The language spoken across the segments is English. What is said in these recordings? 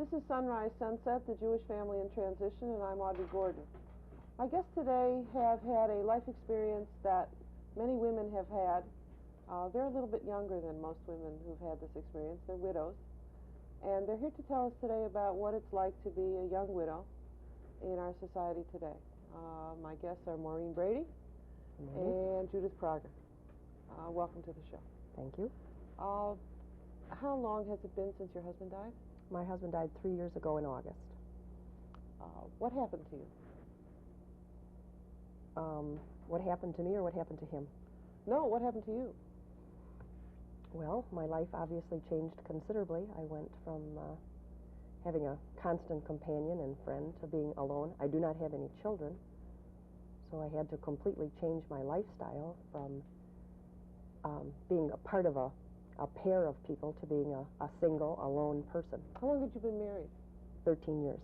This is Sunrise Sunset, the Jewish Family in Transition, and I'm Audrey Gordon. My guests today have had a life experience that many women have had. They're a little bit younger than most women who've had this experience. They're widows. And they're here to tell us today about what it's like to be a young widow in our society today. My guests are Maureen Brady and Judith Prager. Welcome to the show. Thank you. How long has it been since your husband died? My husband died 3 years ago in August. What happened to you? What happened to me or what happened to him? No, what happened to you? Well, my life obviously changed considerably. I went from having a constant companion and friend to being alone. I do not have any children, so I had to completely change my lifestyle from being a part of a pair of people to being a single, alone person. How long had you been married? 13 years.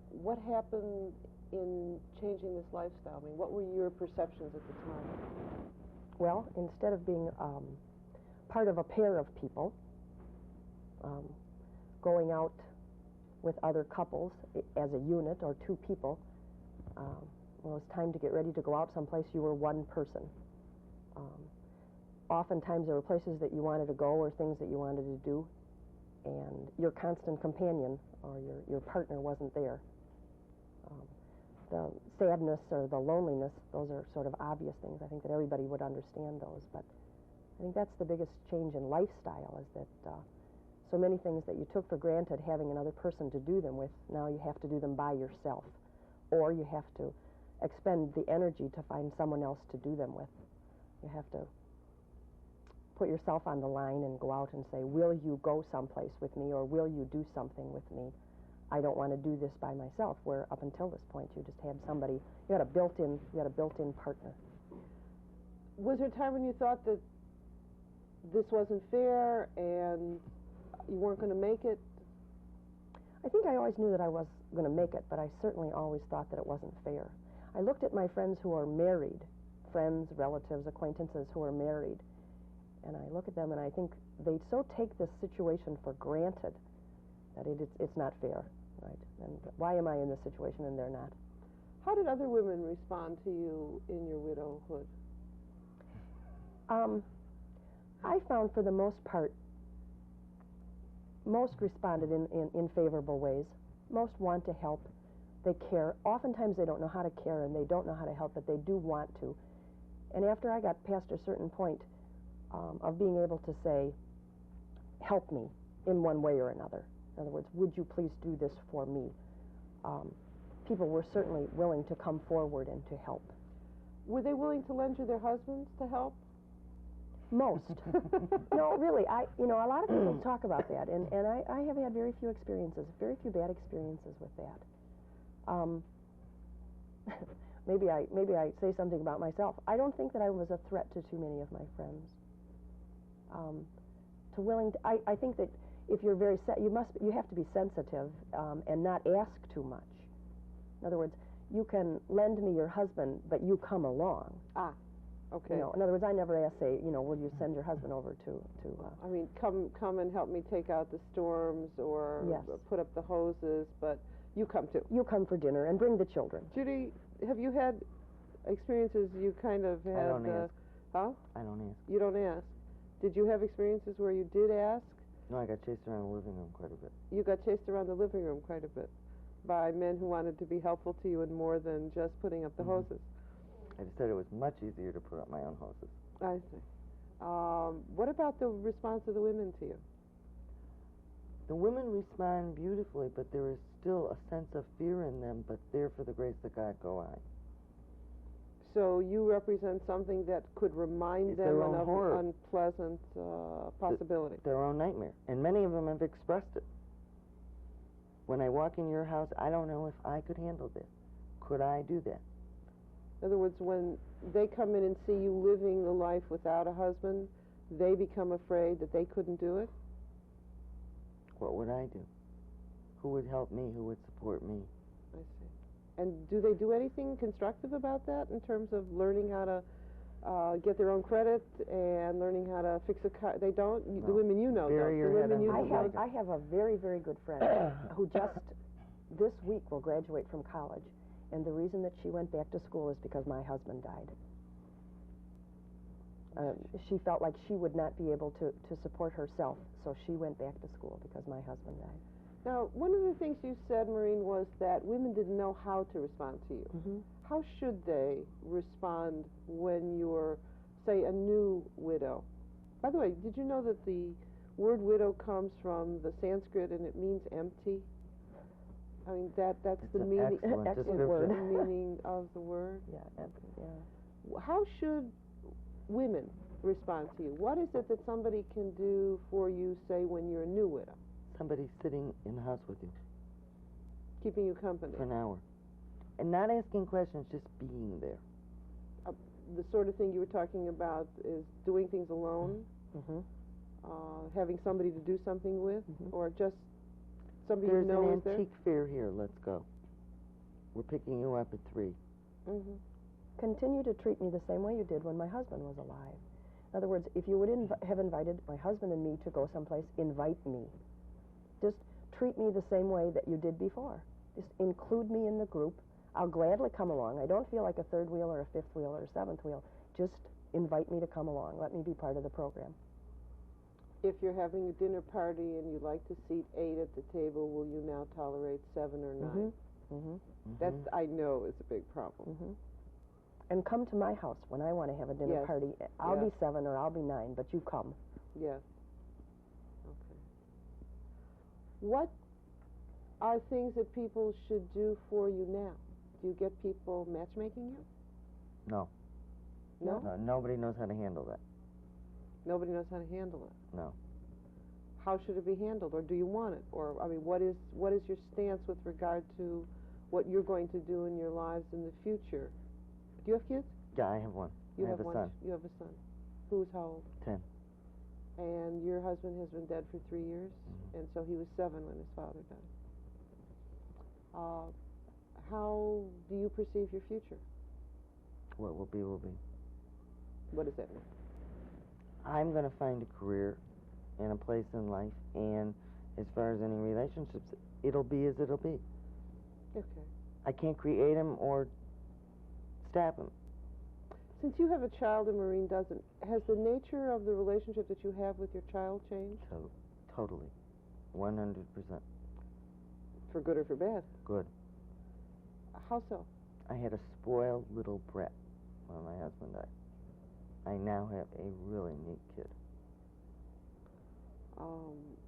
What happened in changing this lifestyle? I mean, what were your perceptions at the time? Well, instead of being part of a pair of people, going out with other couples as a unit or two people, when it was time to get ready to go out someplace, you were one person. Oftentimes there were places that you wanted to go or things that you wanted to do, and your constant companion or your partner wasn't there. The sadness or the loneliness, those are sort of obvious things. I think that everybody would understand those, but I think that's the biggest change in lifestyle, is that so many things that you took for granted having another person to do them with, now you have to do them by yourself, or you have to expend the energy to find someone else to do them with. You have to put yourself on the line and go out and say, will you go someplace with me, or will you do something with me? I don't want to do this by myself, where up until this point you just had somebody, you had a built-in partner. Was there a time when you thought that this wasn't fair and you weren't going to make it? I think I always knew that I was going to make it, but I certainly always thought that it wasn't fair. I looked at my friends who are married, friends, relatives, acquaintances who are married, and I look at them and I think they so take this situation for granted that it's not fair, right? And why am I in this situation and they're not? How did other women respond to you in your widowhood? I found for the most part, most responded in favorable ways. Most want to help. They care. Oftentimes they don't know how to care and they don't know how to help, but they do want to. And after I got past a certain point of being able to say, help me in one way or another. In other words, would you please do this for me? People were certainly willing to come forward and to help. Were they willing to lend you their husbands to help? Most. No, really. A lot of people talk about that, and I have had very few bad experiences with that. Maybe I say something about myself. I don't think that I was a threat to too many of my friends. I think that if you're you have to be sensitive and not ask too much. In other words, you can lend me your husband, but you come along. Ah, okay. In other words, I never ask, say, will you send your husband over to I mean, come and help me take out the storms or yes. Put up the hoses, but you come too. You come for dinner and bring the children. Judy, have you had experiences you kind of had? I don't ask. Huh? I don't ask. You don't ask. Did you have experiences where you did ask? No, I got chased around the living room quite a bit. You got chased around the living room quite a bit by men who wanted to be helpful to you in more than just putting up the hoses. I decided it was much easier to put up my own hoses. I see. What about the response of the women to you? The women respond beautifully, but there is still a sense of fear in them, but there for the grace of God go I. So you represent something that could remind It's them their own of horror. an unpleasant possibility. Their own nightmare. And many of them have expressed it. When I walk in your house, I don't know if I could handle this. Could I do that? In other words, when they come in and see you living a life without a husband, they become afraid that they couldn't do it? What would I do? Who would help me? Who would support me? I see. And do they do anything constructive about that in terms of learning how to get their own credit and learning how to fix a car. They don't. The No. women you know Bury don't. your The head women you under know. the I have a very, very good friend who just this week will graduate from college, and the reason that she went back to school is because my husband died. She felt like she would not be able to support herself, so she went back to school because my husband died. Now, one of the things you said, Maureen, was that women didn't know how to respond to you. Mm-hmm. How should they respond when you're, say, a new widow? By the way, did you know that the word widow comes from the Sanskrit and it means empty? I mean, that's It's the an meaning. excellent Excellent word. The meaning of the word. Yeah, yeah. How should women respond to you? What is it that somebody can do for you, say, when you're a new widow? Somebody sitting in the house with you Keeping you company. for an hour. And not asking questions, just being there. The sort of thing you were talking about is doing things alone, Mm-hmm. having somebody to do something with, Mhm. or just somebody There's you know an is there. antique fair here, let's go. We're picking you up at 3. Mm-hmm. Continue to treat me the same way you did when my husband was alive. In other words, if you would have invited my husband and me to go someplace, invite me. Just treat me the same way that you did before. Just include me in the group. I'll gladly come along. I don't feel like a third wheel or a fifth wheel or a seventh wheel. Just invite me to come along. Let me be part of the program. If you're having a dinner party and you like to seat 8 at the table, will you now tolerate 7 or 9? Mm-hmm. Mm-hmm. That I know is a big problem. Mm-hmm. And come to my house when I want to have a dinner Yes. party. I'll Yes. be 7 or I'll be 9, but you come. Yes. Okay. What are things that people should do for you now? Do you get people matchmaking you? No. No? No, nobody knows how to handle that. Nobody knows how to handle it. No. How should it be handled, or do you want it? Or, I mean, what is your stance with regard to what you're going to do in your lives in the future? Do you have kids? Yeah, I have one. You I have a one. son. You have a son. Who's how old? 10. And your husband has been dead for 3 years, Mhm. and so he was 7 when his father died. How do you perceive your future? What will be, will be. What does that mean? I'm going to find a career and a place in life, and as far as any relationships, it'll be as it'll be. Okay. I can't create them or stop them. Since you have a child and Maureen doesn't, has the nature of the relationship that you have with your child changed? So, totally. 100%. For good or for bad? Good. How so? I had a spoiled little brat when my husband died. I now have a really neat kid.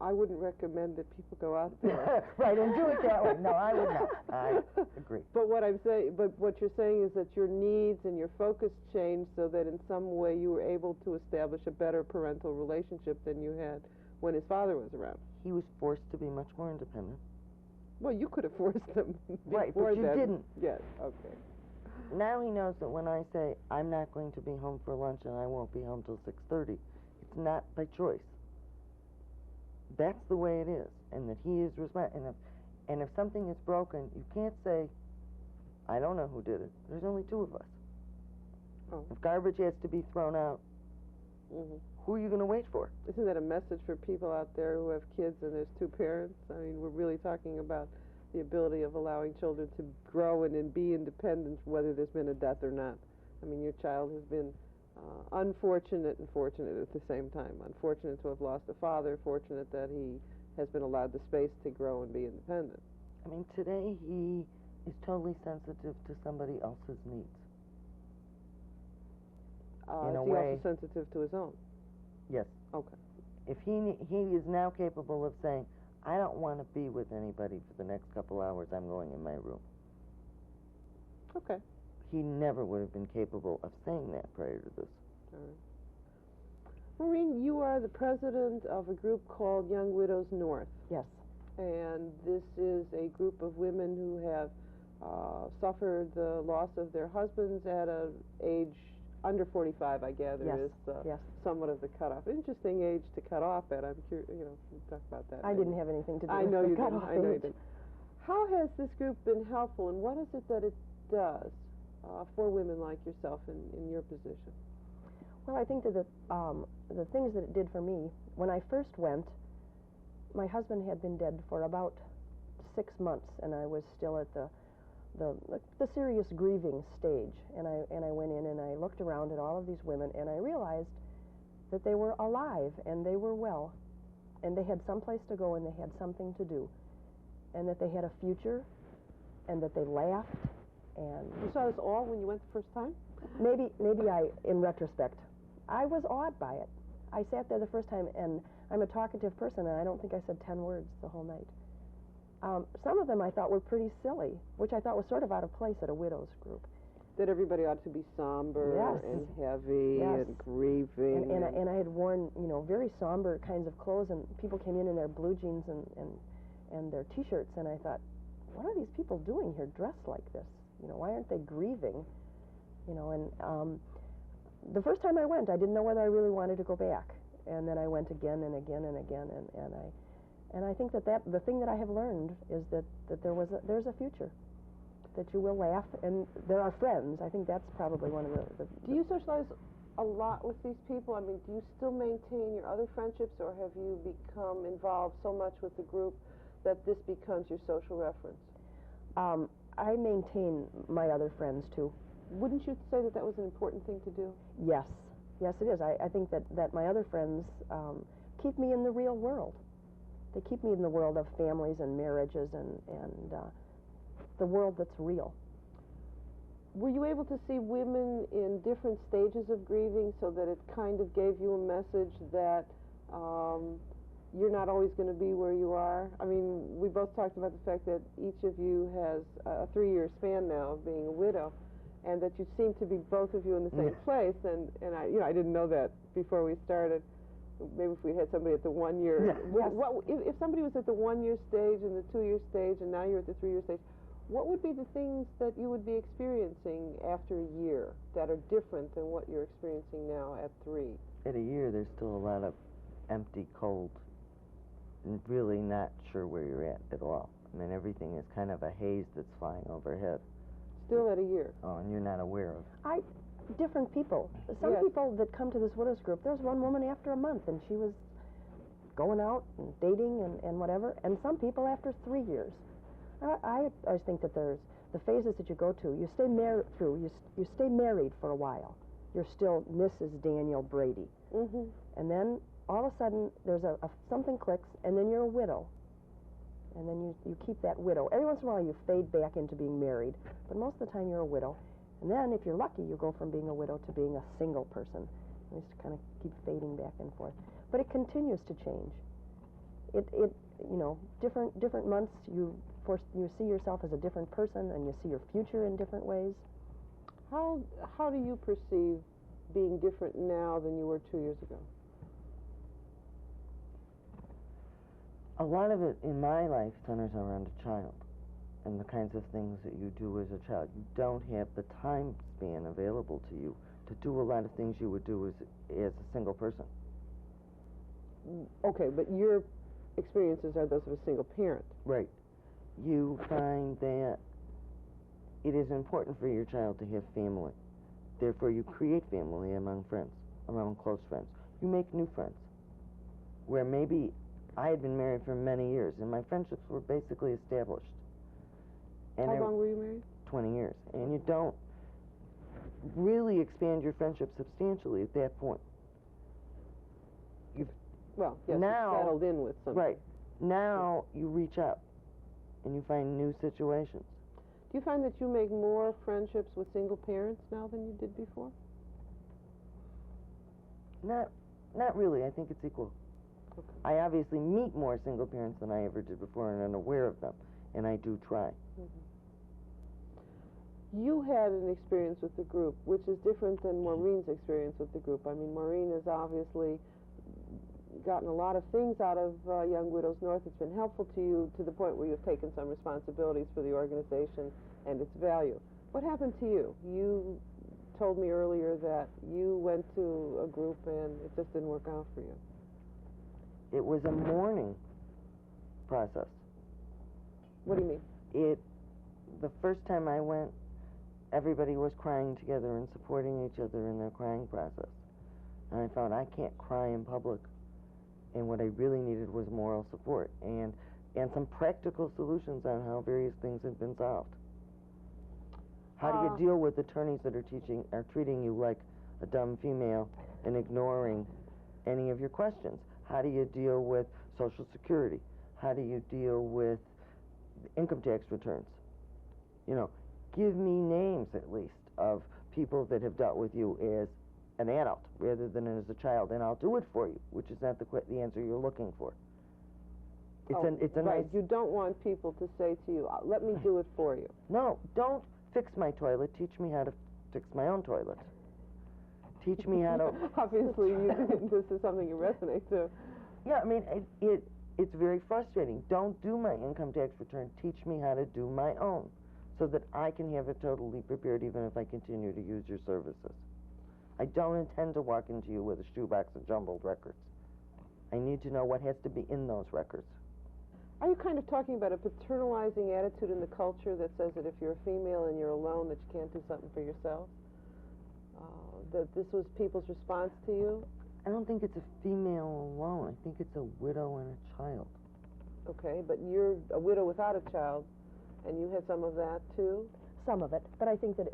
I wouldn't recommend that people go out there. Right, and do it that way. No, I would not. I agree. But what you're saying is that your needs and your focus changed so that in some way you were able to establish a better parental relationship than you had when his father was around. He was forced to be much more independent. Well, you could have forced them Right, before but you then. didn't. Yes, okay. Now he knows that when I say I'm not going to be home for lunch and I won't be home till 6:30, it's not by choice. That's the way it is, and that he is responsible. And if something is broken, you can't say, I don't know who did it. There's only 2 of us. Oh. If garbage has to be thrown out, Mm-hmm. who are you going to wait for? Isn't that a message for people out there who have kids and there's 2 parents? I mean, we're really talking about the ability of allowing children to grow and be independent, whether there's been a death or not. I mean, your child has been unfortunate and fortunate at the same time. Unfortunate to have lost a father, fortunate that he has been allowed the space to grow and be independent. I mean, today he is totally sensitive to somebody else's needs. In a is he way. also sensitive to his own? Yes. Okay. If he is now capable of saying, I don't want to be with anybody for the next couple hours, I'm going in my room. Okay. He never would have been capable of saying that prior to this. All right. Maureen, you are the president of a group called Young Widows North. Yes. And this is a group of women who have suffered the loss of their husbands at an age under 45, I gather, Yes. is Yes. somewhat of the cutoff. Interesting age to cut off at. I'm curious, we'll talk about that. I didn't have anything to do I with know the you didn't. cutoff I know you age. didn't. How has this group been helpful, and what is it that it does for women like yourself in your position? Well, I think that the things that it did for me, when I first went, my husband had been dead for about 6 months, and I was still at the serious grieving stage. And I went in and I looked around at all of these women, and I realized that they were alive and they were well, and they had some place to go and they had something to do, and that they had a future, and that they laughed. And you saw this all when you went the first time? Maybe I, in retrospect, I was awed by it. I sat there the first time, and I'm a talkative person, and I don't think I said 10 words the whole night. Some of them I thought were pretty silly, which I thought was sort of out of place at a widows group. That everybody ought to be somber Yes. and heavy Yes. and grieving. And I had worn, very somber kinds of clothes, and people came in their blue jeans and their T-shirts, and I thought, what are these people doing here dressed like this? Why aren't they grieving? And the first time I went, I didn't know whether I really wanted to go back. And then I went again and again and again, and I think that the thing that I have learned is that there's a future, that you will laugh, and there are friends. I think that's probably one of the Do you socialize a lot with these people? I mean, do you still maintain your other friendships, or have you become involved so much with the group that this becomes your social reference? I maintain my other friends too. Wouldn't you say that was an important thing to do? Yes, it is. I think that my other friends keep me in the real world. They keep me in the world of families and marriages and the world that's real. Were you able to see women in different stages of grieving, so that it kind of gave you a message that you're not always going to be where you are? I mean, we both talked about the fact that each of you has a 3-year span now of being a widow, and that you seem to be, both of you, in the same place. And I didn't know that before we started. Maybe if we had somebody at the 1 year. Yeah. If somebody was at the 1 year stage and the 2 year stage, and now you're at the 3 year stage, what would be the things that you would be experiencing after a year that are different than what you're experiencing now at 3? At a year, there's still a lot of empty, cold, and really not sure where you're at all. I mean, everything is kind of a haze that's flying overhead. Still at a year? Oh, and you're not aware of. Different people. Some Yes. people that come to this widows group, there's one woman after a month, and she was going out and dating and whatever, and some people after 3 years. I always think that there's the phases that you go to. You stay married you stay married for a while. You're still Mrs. Daniel Brady. Mm-hmm. And then all of a sudden there's something clicks, and then you're a widow. And then you keep that widow. Every once in a while you fade back into being married, but most of the time you're a widow. And then if you're lucky, you go from being a widow to being a single person. You just kind of keep fading back and forth. But it continues to change. Different months you see yourself as a different person, and you see your future in different ways. How do you perceive being different now than you were 2 years ago? A lot of it in my life centers around a child and the kinds of things that you do as a child. You don't have the time span available to you to do a lot of things you would do as a single person. Okay, but your experiences are those of a single parent. Right. You find that it is important for your child to have family. Therefore, you create family among friends, among close friends. You make new friends. Where maybe I had been married for many years, and my friendships were basically established. And How long were you married? 20 years. And you don't really expand your friendship substantially at that point. Well, yes, now, you settled in with something. Right. Now you reach out and you find new situations. Do you find that you make more friendships with single parents now than you did before? Not really. I think it's equal. Okay. I obviously meet more single parents than I ever did before, and I'm aware of them, and I do try. Mm-hmm. You had an experience with the group, which is different than Maureen's experience with the group. I mean, Maureen has obviously gotten a lot of things out of Young Widows North. It's been helpful to you to the point where you've taken some responsibilities for the organization and its value. What happened to you? You told me earlier that you went to a group and it just didn't work out for you. It was a mourning process. What do you mean? The first time I went, everybody was crying together and supporting each other in their crying process. and I found I can't cry in public, and what I really needed was moral support and some practical solutions on how various things have been solved. How do you deal with attorneys that are treating you like a dumb female and ignoring any of your questions? How do you deal with Social Security? How do you deal with income tax returns? You know, give me names at least of people that have dealt with you as an adult rather than as a child, and I'll do it for you, which is not the answer you're looking for. It's a right. nice... You don't want people to say to you, let me do it for you. No, don't fix my toilet. Teach me how to fix my own toilet. Teach me how to... Obviously, this is something you resonate to. Yeah, I mean, it's very frustrating. Don't do my income tax return. Teach me how to do my own so that I can have it totally prepared even if I continue to use your services. I don't intend to walk into you with a shoebox of jumbled records. I need to know what has to be in those records. Are you kind of talking about a paternalizing attitude in the culture that says that if you're a female and you're alone that you can't do something for yourself? That this was people's response to you? I don't think it's a female alone. I think it's a widow and a child. Okay, but you're a widow without a child, and you had some of that too? Some of it, but I think that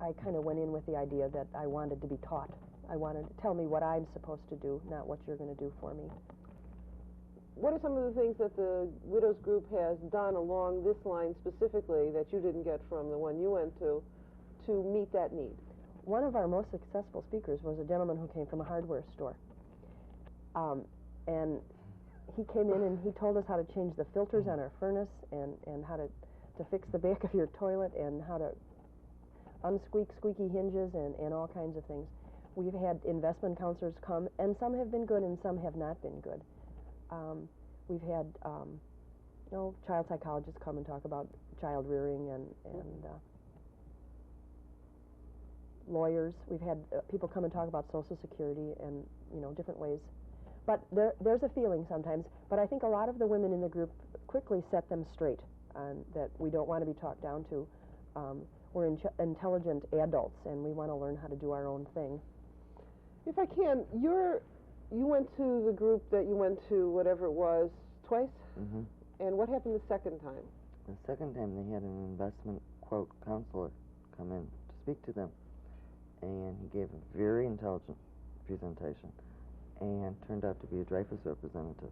I kind of went in with the idea that I wanted to be taught. I wanted to tell me what I'm supposed to do, not what you're going to do for me. What are some of the things that the widows group has done along this line specifically that you didn't get from the one you went to meet that need? One of our most successful speakers was a gentleman who came from a hardware store. And he came in and he told us how to change the filters on our furnace and how to fix the back of your toilet and how to unsqueak squeaky hinges and all kinds of things. We've had investment counselors come, and some have been good and some have not been good. We've had child psychologists come and talk about child rearing and lawyers. We've had people come and talk about Social Security and different ways. But there's a feeling sometimes. But I think a lot of the women in the group quickly set them straight that we don't want to be talked down to. We're intelligent adults, and we want to learn how to do our own thing. If I can, you went to the group that you went to, whatever it was, twice? Mm-hmm. And what happened the second time? The second time they had an investment, quote, counselor come in to speak to them. And he gave a very intelligent presentation and turned out to be a Dreyfus representative.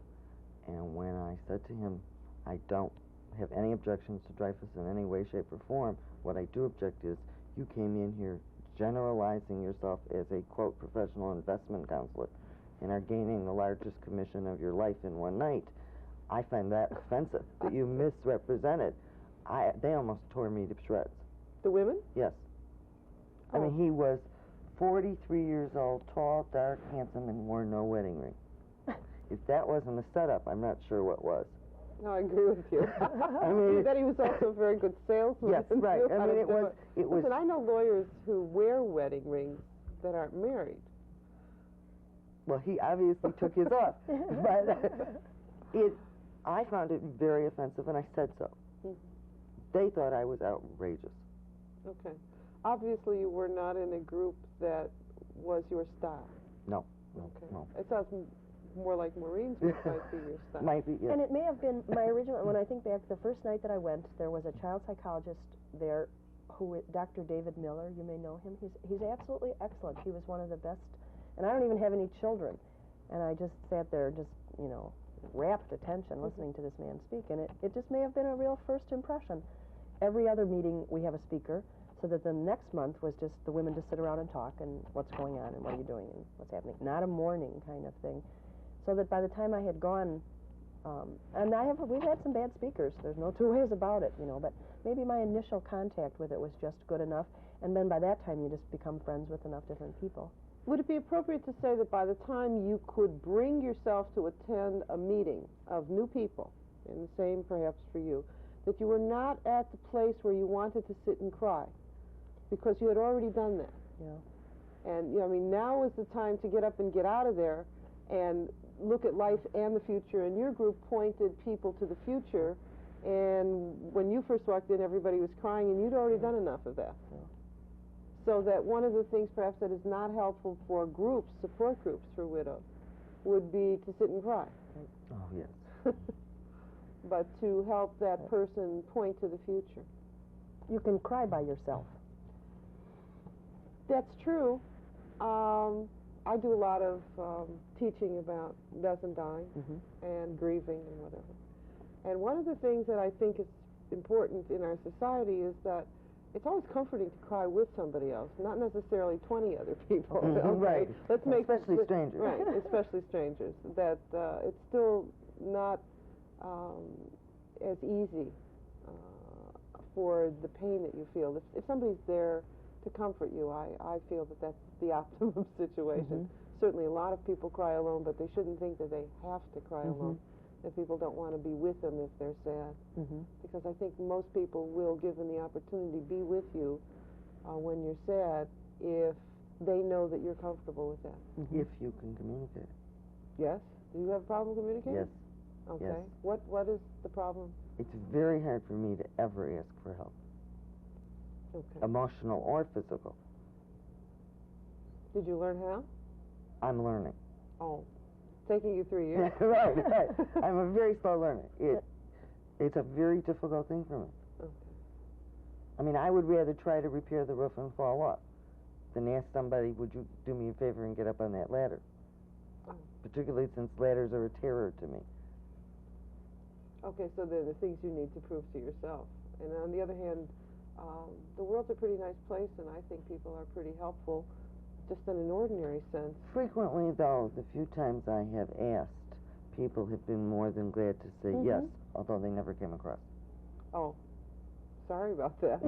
And when I said to him, I don't have any objections to Dreyfus in any way, shape, or form, what I do object is you came in here generalizing yourself as a, quote, professional investment counselor and are gaining the largest commission of your life in one night. I find that offensive, that you misrepresented. They almost tore me to shreds. The women? Yes. I mean, he was 43 years old, tall, dark, handsome, and wore no wedding ring. If that wasn't a setup, I'm not sure what was. No, I agree with you. I mean, that he was also a very good salesman. Yes, right. I mean, it was. Listen, I know lawyers who wear wedding rings that aren't married. Well, he obviously took his off, but I found it very offensive, and I said so. Mm-hmm. They thought I was outrageous. Okay. Obviously, you were not in a group that was your style. No. Okay. No. It sounds more like Maureen's group might be your style. Might be, yes. And it may have been my original, when I think back, the first night that I went, there was a child psychologist there, Dr. David Miller, you may know him. He's absolutely excellent. He was one of the best, and I don't even have any children. And I just sat there, just, rapt attention listening to this man speak, and it just may have been a real first impression. Every other meeting we have a speaker, so that the next month was just the women to sit around and talk and what's going on and what are you doing and what's happening. Not a morning kind of thing. So that by the time I had gone, and we've had some bad speakers, there's no two ways about it, but maybe my initial contact with it was just good enough, and then by that time you just become friends with enough different people. Would it be appropriate to say that by the time you could bring yourself to attend a meeting of new people, and the same perhaps for you, that you were not at the place where you wanted to sit and cry, because you had already done that? Yeah. And, now is the time to get up and get out of there and look at life and the future, and your group pointed people to the future, and when you first walked in, everybody was crying, and you'd already done enough of that. Yeah. So that one of the things perhaps that is not helpful for groups, support groups for widows, would be to sit and cry. Oh, yes. But to help that person point to the future. You can cry by yourself. That's true. I do a lot of teaching about death and dying and grieving and whatever. And one of the things that I think is important in our society is that it's always comforting to cry with somebody else, not necessarily 20 other people. Okay? Right. Let's make especially strangers. Right, especially strangers. That it's still not as easy for the pain that you feel. If somebody's there to comfort you, I feel that that's the optimum situation. Certainly a lot of people cry alone, but they shouldn't think that they have to cry alone. That people don't want to be with them if they're sad. Because I think most people will, given the opportunity, be with you when you're sad if they know that you're comfortable with that. If you can communicate. Yes? Do you have a problem communicating? Yes. Okay. Yes. What is the problem? It's very hard for me to ever ask for help. Okay. Emotional or physical. Did you learn how? I'm learning. Oh. Taking you 3 years. Right. I'm a very slow learner. It's a very difficult thing for me. Okay. I mean, I would rather try to repair the roof and fall off than ask somebody, would you do me a favor and get up on that ladder? Oh. Particularly since ladders are a terror to me. Okay, so they're the things you need to prove to yourself. And on the other hand, the world's a pretty nice place, and I think people are pretty helpful, just in an ordinary sense. Frequently, though, the few times I have asked, people have been more than glad to say yes, although they never came across. Oh, sorry about that.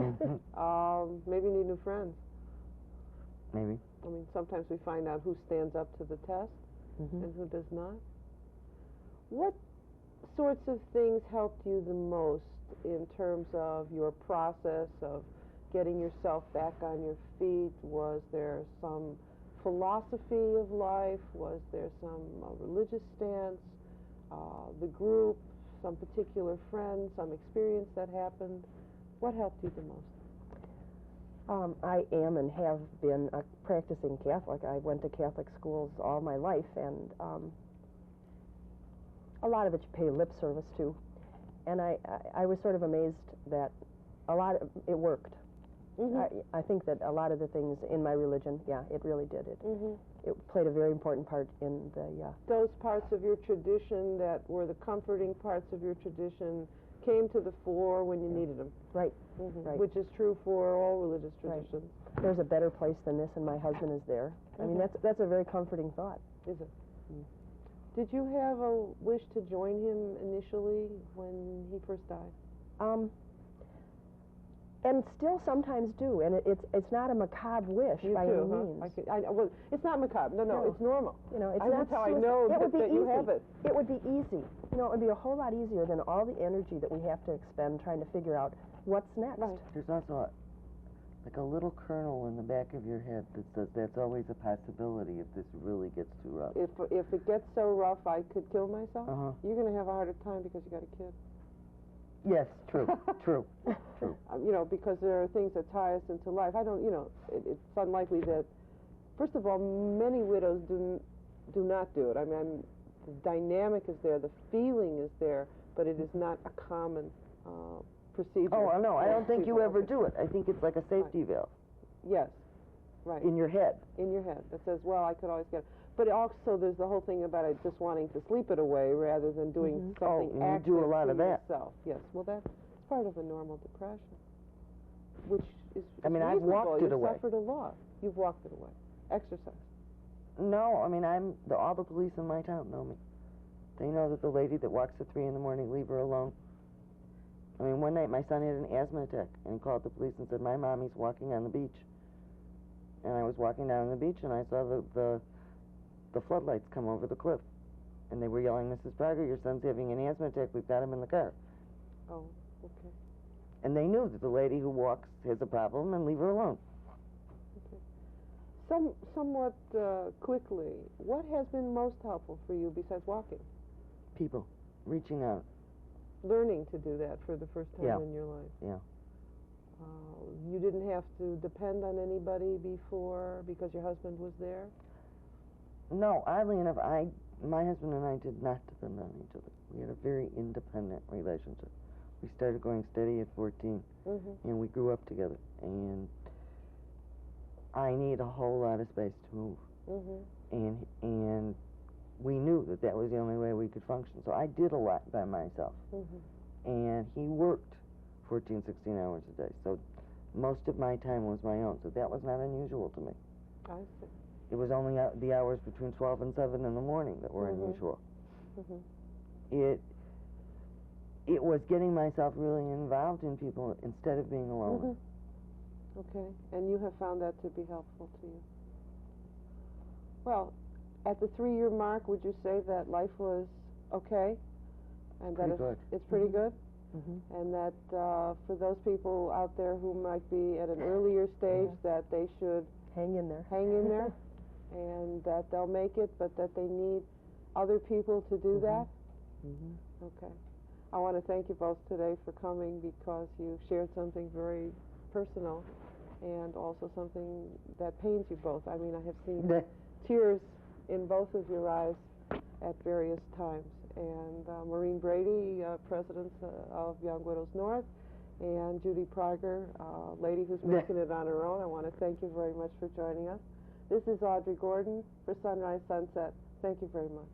Maybe need new friends. Maybe. I mean, sometimes we find out who stands up to the test and who does not. What sorts of things helped you the most in terms of your process of getting yourself back on your feet? Was there some philosophy of life? Was there some religious stance? The group, some particular friend, some experience that happened? What helped you the most? I am and have been a practicing Catholic. I went to Catholic schools all my life, and a lot of it you pay lip service to. And I was sort of amazed that a lot of it worked. I think that a lot of the things in my religion, it really did. It played a very important part in the... Those parts of your tradition that were the comforting parts of your tradition came to the fore when you needed them. Right. Right. Which is true for all religious traditions. Right. There's a better place than this, and my husband is there. I mean, that's a very comforting thought. Is it? Did you have a wish to join him initially when he first died? And still sometimes do, and it's not a macabre wish by any means. Well, it's not macabre. No, it's normal. You know, it's that's how I know that you have it. It would be easy. You know, it would be a whole lot easier than all the energy that we have to expend trying to figure out what's next. Right. There's also like a little kernel in the back of your head that says that's always a possibility if this really gets too rough. If it gets so rough I could kill myself, you're going to have a harder time because you got a kid. Yes, true, true. You know, because there are things that tie us into life. It's unlikely that, first of all, many widows do not do it. I mean, the dynamic is there, the feeling is there, but it is not a common procedure. Oh, no, I don't think you ever do it. I think it's like a safety valve. Yes, right. In your head. In your head. That says, well, I could always get it. But also there's the whole thing about it just wanting to sleep it away rather than doing something active you do a lot of that. Yourself. Yes, well, that's part of a normal depression, which is I've walked it away. You've suffered a lot. You've walked it away. Exercise. No, I mean, all the police in my town know me. They know that the lady that walks at 3 in the morning, leave her alone. I mean, one night my son had an asthma attack, and he called the police and said, my mommy's walking on the beach. And I was walking down the beach, and I saw the floodlights come over the cliff. And they were yelling, Mrs. Prager, your son's having an asthma attack. We've got him in the car. Oh, okay. And they knew that the lady who walks has a problem and leave her alone. Okay. Somewhat quickly, what has been most helpful for you besides walking? People. Reaching out. Learning to do that for the first time in your life. Yeah. You didn't have to depend on anybody before because your husband was there? No, oddly enough, my husband and I did not depend on each other. We had a very independent relationship. We started going steady at 14, and we grew up together. And I need a whole lot of space to move, and we knew that that was the only way we could function. So I did a lot by myself, and he worked 14, 16 hours a day. So most of my time was my own. So that was not unusual to me. I see. It was only the hours between 12 and 7 in the morning that were unusual. It was getting myself really involved in people instead of being alone. Okay, and you have found that to be helpful to you. Well, at the 3-year mark, would you say that life was okay? And Pretty good. It's pretty good? And that for those people out there who might be at an earlier stage, that they should hang in there, and that they'll make it, but that they need other people to do that? Okay. I want to thank you both today for coming, because you shared something very personal and also something that pains you both. I mean, I have seen tears in both of your eyes at various times. And Maureen Brady, President of Young Widows North, and Judy Prager, lady who's making it on her own. I want to thank you very much for joining us. This is Audrey Gordon for Sunrise Sunset. Thank you very much.